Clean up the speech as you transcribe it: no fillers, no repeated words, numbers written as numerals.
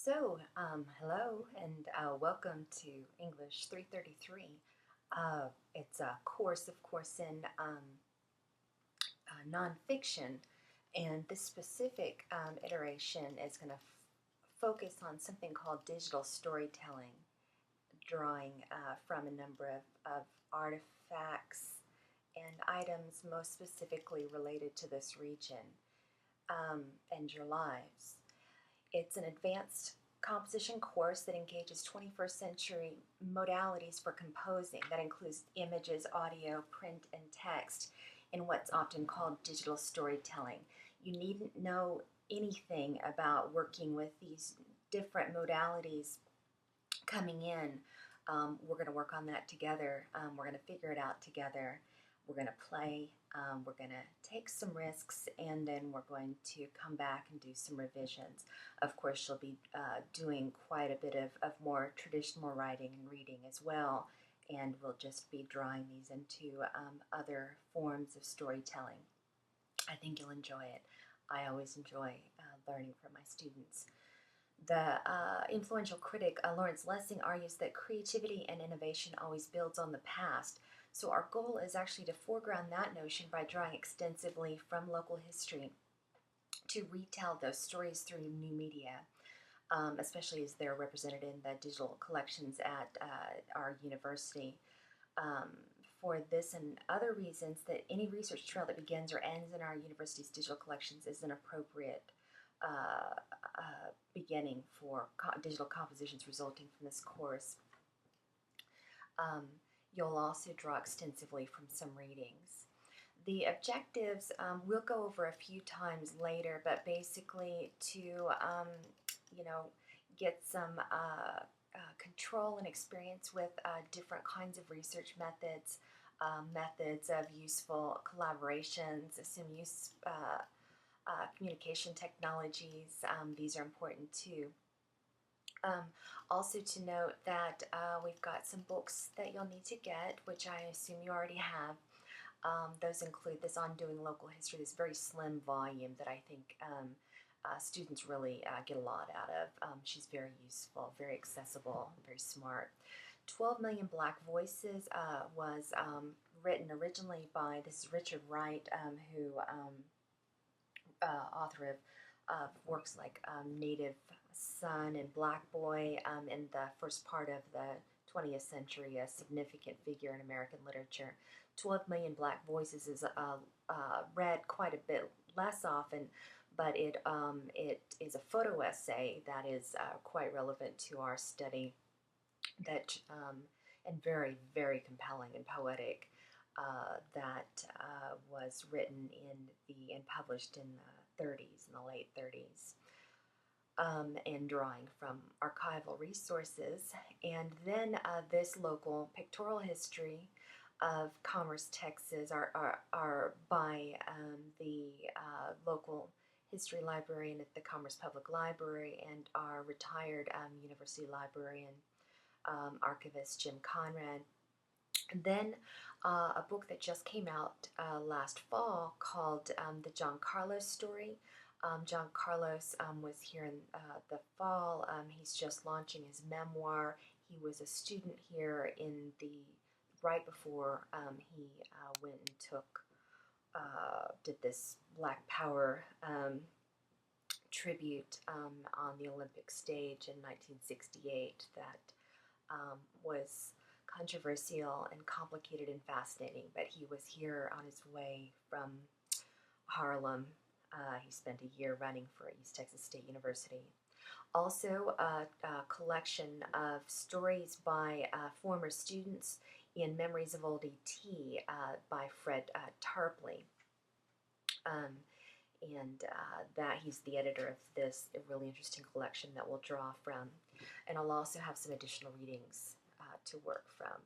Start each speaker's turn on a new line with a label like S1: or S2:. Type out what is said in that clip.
S1: Hello and welcome to English 333. It's a course, of course, in nonfiction, and this specific iteration is going to focus on something called digital storytelling, drawing from a number of artifacts and items most specifically related to this region and your lives. It's an advanced composition course that engages 21st century modalities for composing that includes images, audio, print, and text in what's often called digital storytelling. You needn't know anything about working with these different modalities coming in. We're going to work on that together. We're going to figure it out together. We're going to play. We're going to take some risks, and then we're going to come back and do some revisions. Of course, you'll be doing quite a bit of more traditional writing and reading as well, and we'll just be drawing these into other forms of storytelling. I think you'll enjoy it. I always enjoy learning from my students. The influential critic Lawrence Lessig argues that creativity and innovation always builds on the past. So our goal is actually to foreground that notion by drawing extensively from local history to retell those stories through new media, especially as they're represented in the digital collections at our university. For this and other reasons, that any research trail that begins or ends in our university's digital collections is an appropriate beginning for digital compositions resulting from this course. You'll also draw extensively from some readings. The objectives we'll go over a few times later, but basically to get some control and experience with different kinds of research methods, methods of useful collaborations, some communication technologies. These are important too. Also to note that we've got some books that you'll need to get, which I assume you already have. Those include this On Doing Local History, this very slim volume that I think students really get a lot out of. She's very useful, very accessible, very smart. 12 Million Black Voices was written originally by, this is Richard Wright, who author of works like Native Son and Black Boy in the first part of the 20th century, a significant figure in American literature. 12 Million Black Voices is read quite a bit less often, but it is a photo essay that is quite relevant to our study, that and very, very compelling and poetic, that was written and published in the 30s, in the late 30s. And drawing from archival resources. And then this local pictorial history of Commerce, Texas, are by the local history librarian at the Commerce Public Library and our retired university librarian, archivist Jim Conrad. And then a book that just came out last fall called The John Carlos Story. John Carlos was here in the fall. He's just launching his memoir. He was a student here right before he went and did this Black Power tribute on the Olympic stage in 1968 that was controversial and complicated and fascinating, but he was here on his way from Harlem. He spent a year running for East Texas State University. Also, a collection of stories by former students in Memories of Old ET by Fred Tarpley. That he's the editor of this really interesting collection that we'll draw from. And I'll also have some additional readings to work from.